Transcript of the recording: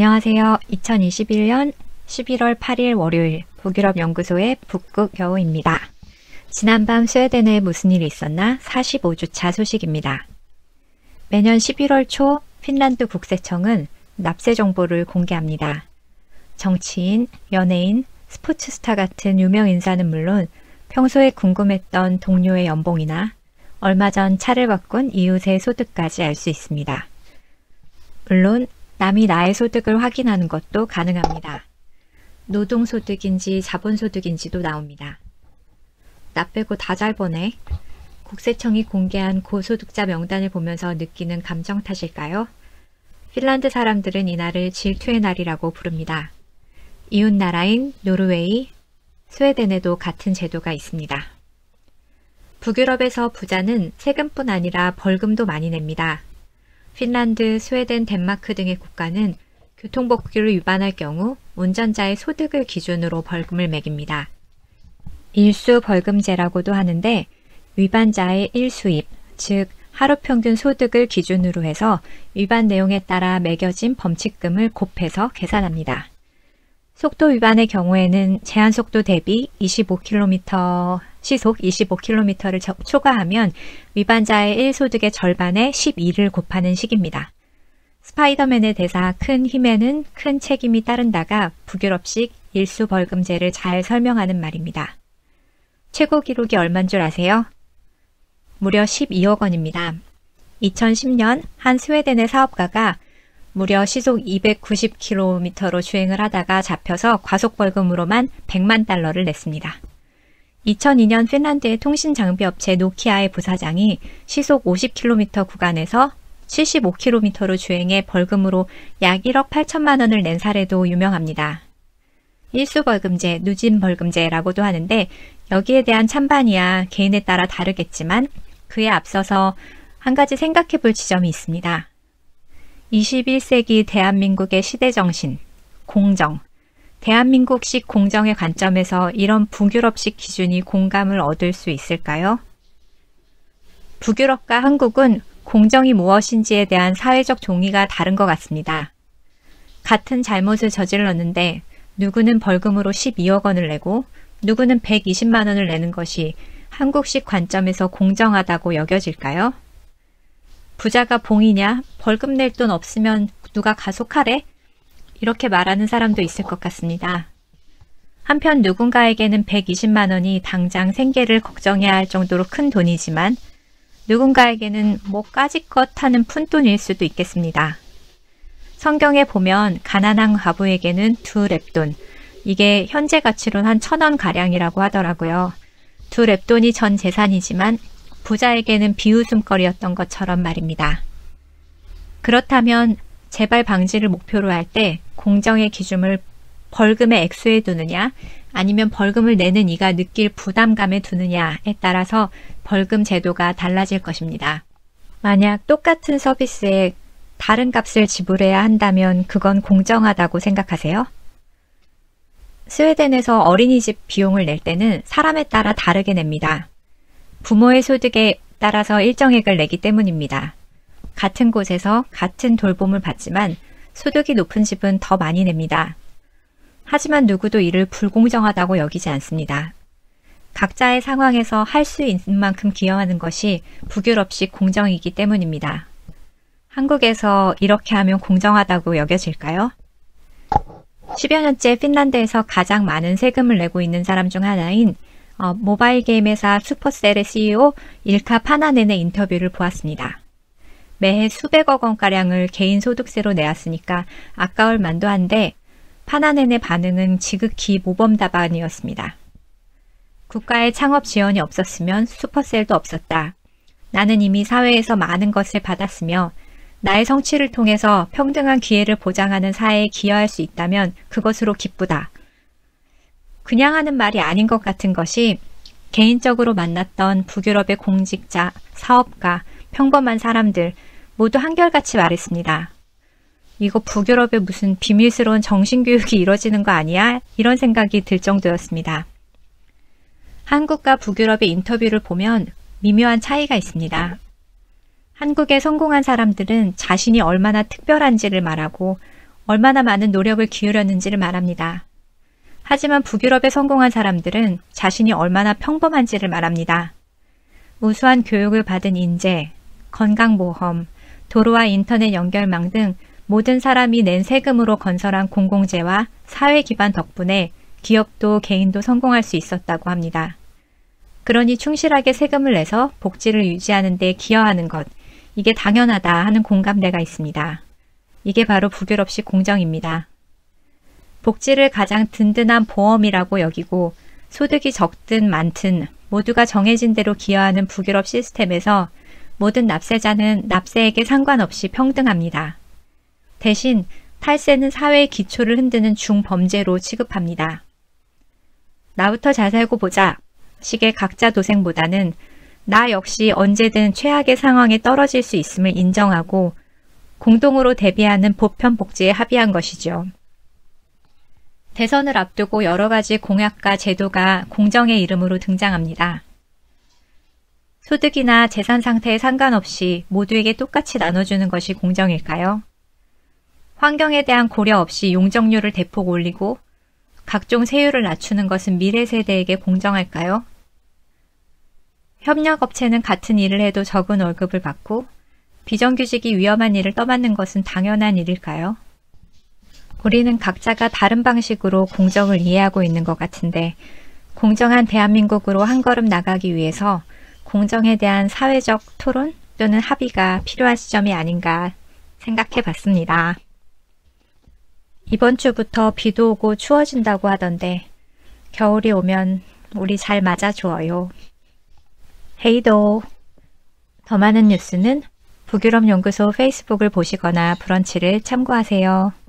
안녕하세요. 2021년 11월 8일 월요일 북유럽 연구소의 북극여우입니다. 지난밤 스웨덴에 무슨 일이 있었나 45주차 소식입니다. 매년 11월 초 핀란드 국세청은 납세 정보를 공개합니다. 정치인, 연예인, 스포츠 스타 같은 유명 인사는 물론 평소에 궁금했던 동료의 연봉이나 얼마 전 차를 바꾼 이웃의 소득까지 알 수 있습니다. 물론 남이 나의 소득을 확인하는 것도 가능합니다. 노동소득인지 자본소득인지도 나옵니다. 나 빼고 다 잘 버네. 국세청이 공개한 고소득자 명단을 보면서 느끼는 감정 탓일까요? 핀란드 사람들은 이날을 질투의 날이라고 부릅니다. 이웃 나라인 노르웨이, 스웨덴에도 같은 제도가 있습니다. 북유럽에서 부자는 세금뿐 아니라 벌금도 많이 냅니다. 핀란드, 스웨덴, 덴마크 등의 국가는 교통법규를 위반할 경우 운전자의 소득을 기준으로 벌금을 매깁니다. 일수벌금제라고도 하는데 위반자의 일수입, 즉 하루 평균 소득을 기준으로 해서 위반 내용에 따라 매겨진 범칙금을 곱해서 계산합니다. 속도 위반의 경우에는 제한속도 대비 25km, 시속 25km를 초과하면 위반자의 1소득의 절반의 12를 곱하는 식입니다. 스파이더맨의 대사 큰 힘에는 큰 책임이 따른다가 북유럽식 일수벌금제를 잘 설명하는 말입니다. 최고 기록이 얼마인 줄 아세요? 무려 12억 원입니다. 2010년 한 스웨덴의 사업가가 무려 시속 290km로 주행을 하다가 잡혀서 과속벌금으로만 100만 달러를 냈습니다. 2002년 핀란드의 통신장비업체 노키아의 부사장이 시속 50km 구간에서 75km로 주행해 벌금으로 약 1억 8천만 원을 낸 사례도 유명합니다. 일수벌금제, 누진벌금제라고도 하는데 여기에 대한 찬반이야 개인에 따라 다르겠지만 그에 앞서서 한 가지 생각해 볼 지점이 있습니다. 21세기 대한민국의 시대정신, 공정. 대한민국식 공정의 관점에서 이런 북유럽식 기준이 공감을 얻을 수 있을까요? 북유럽과 한국은 공정이 무엇인지에 대한 사회적 종이가 다른 것 같습니다. 같은 잘못을 저질렀는데 누구는 벌금으로 12억 원을 내고 누구는 120만 원을 내는 것이 한국식 관점에서 공정하다고 여겨질까요? 부자가 봉이냐? 벌금 낼 돈 없으면 누가 가속하래? 이렇게 말하는 사람도 있을 것 같습니다. 한편 누군가에게는 120만 원이 당장 생계를 걱정해야 할 정도로 큰 돈이지만 누군가에게는 까짓것 하는 푼돈일 수도 있겠습니다. 성경에 보면 가난한 과부에게는 2렙돈, 이게 현재 가치로 한 1,000원 하더라고요. 2렙돈이 전 재산이지만 부자에게는 비웃음거리였던 것처럼 말입니다. 그렇다면 재발 방지를 목표로 할 때 공정의 기준을 벌금의 액수에 두느냐 아니면 벌금을 내는 이가 느낄 부담감에 두느냐에 따라서 벌금 제도가 달라질 것입니다. 만약 똑같은 서비스에 다른 값을 지불해야 한다면 그건 공정하다고 생각하세요? 스웨덴에서 어린이집 비용을 낼 때는 사람에 따라 다르게 냅니다. 부모의 소득에 따라서 일정액을 내기 때문입니다. 같은 곳에서 같은 돌봄을 받지만 소득이 높은 집은 더 많이 냅니다. 하지만 누구도 이를 불공정하다고 여기지 않습니다. 각자의 상황에서 할 수 있는 만큼 기여하는 것이 북유럽식 공정이기 때문입니다. 한국에서 이렇게 하면 공정하다고 여겨질까요? 10여 년째 핀란드에서 가장 많은 세금을 내고 있는 사람 중 하나인 모바일 게임 회사 슈퍼셀의 CEO 일카 파나넨의 인터뷰를 보았습니다. 매해 수백억 원가량을 개인 소득세로 내왔으니까 아까울 만도 한데 파나넨의 반응은 지극히 모범답안이었습니다. 국가의 창업 지원이 없었으면 슈퍼셀도 없었다. 나는 이미 사회에서 많은 것을 받았으며 나의 성취를 통해서 평등한 기회를 보장하는 사회에 기여할 수 있다면 그것으로 기쁘다. 그냥 하는 말이 아닌 것 같은 것이 개인적으로 만났던 북유럽의 공직자, 사업가, 평범한 사람들 모두 한결같이 말했습니다. 이거 북유럽에 무슨 비밀스러운 정신교육이 이루어지는 거 아니야? 이런 생각이 들 정도였습니다. 한국과 북유럽의 인터뷰를 보면 미묘한 차이가 있습니다. 한국에 성공한 사람들은 자신이 얼마나 특별한지를 말하고 얼마나 많은 노력을 기울였는지를 말합니다. 하지만 북유럽에 성공한 사람들은 자신이 얼마나 평범한지를 말합니다. 우수한 교육을 받은 인재, 건강보험, 도로와 인터넷 연결망 등 모든 사람이 낸 세금으로 건설한 공공재와 사회 기반 덕분에 기업도 개인도 성공할 수 있었다고 합니다. 그러니 충실하게 세금을 내서 복지를 유지하는 데 기여하는 것, 이게 당연하다 하는 공감대가 있습니다. 이게 바로 북유럽식 공정입니다. 복지를 가장 든든한 보험이라고 여기고 소득이 적든 많든 모두가 정해진 대로 기여하는 북유럽 시스템에서 모든 납세자는 납세액에 상관없이 평등합니다. 대신 탈세는 사회의 기초를 흔드는 중범죄로 취급합니다. 나부터 잘 살고 보자 식의 각자 도생보다는 나 역시 언제든 최악의 상황에 떨어질 수 있음을 인정하고 공동으로 대비하는 보편 복지에 합의한 것이죠. 대선을 앞두고 여러 가지 공약과 제도가 공정의 이름으로 등장합니다. 소득이나 재산 상태에 상관없이 모두에게 똑같이 나눠주는 것이 공정일까요? 환경에 대한 고려 없이 용적률을 대폭 올리고 각종 세율을 낮추는 것은 미래 세대에게 공정할까요? 협력업체는 같은 일을 해도 적은 월급을 받고 비정규직이 위험한 일을 떠맡는 것은 당연한 일일까요? 우리는 각자가 다른 방식으로 공정을 이해하고 있는 것 같은데 공정한 대한민국으로 한 걸음 나가기 위해서 공정에 대한 사회적 토론 또는 합의가 필요한 시점이 아닌가 생각해 봤습니다. 이번 주부터 비도 오고 추워진다고 하던데 겨울이 오면 우리 잘 맞아줘요. 헤이도. 더 많은 뉴스는 북유럽 연구소 페이스북을 보시거나 브런치를 참고하세요.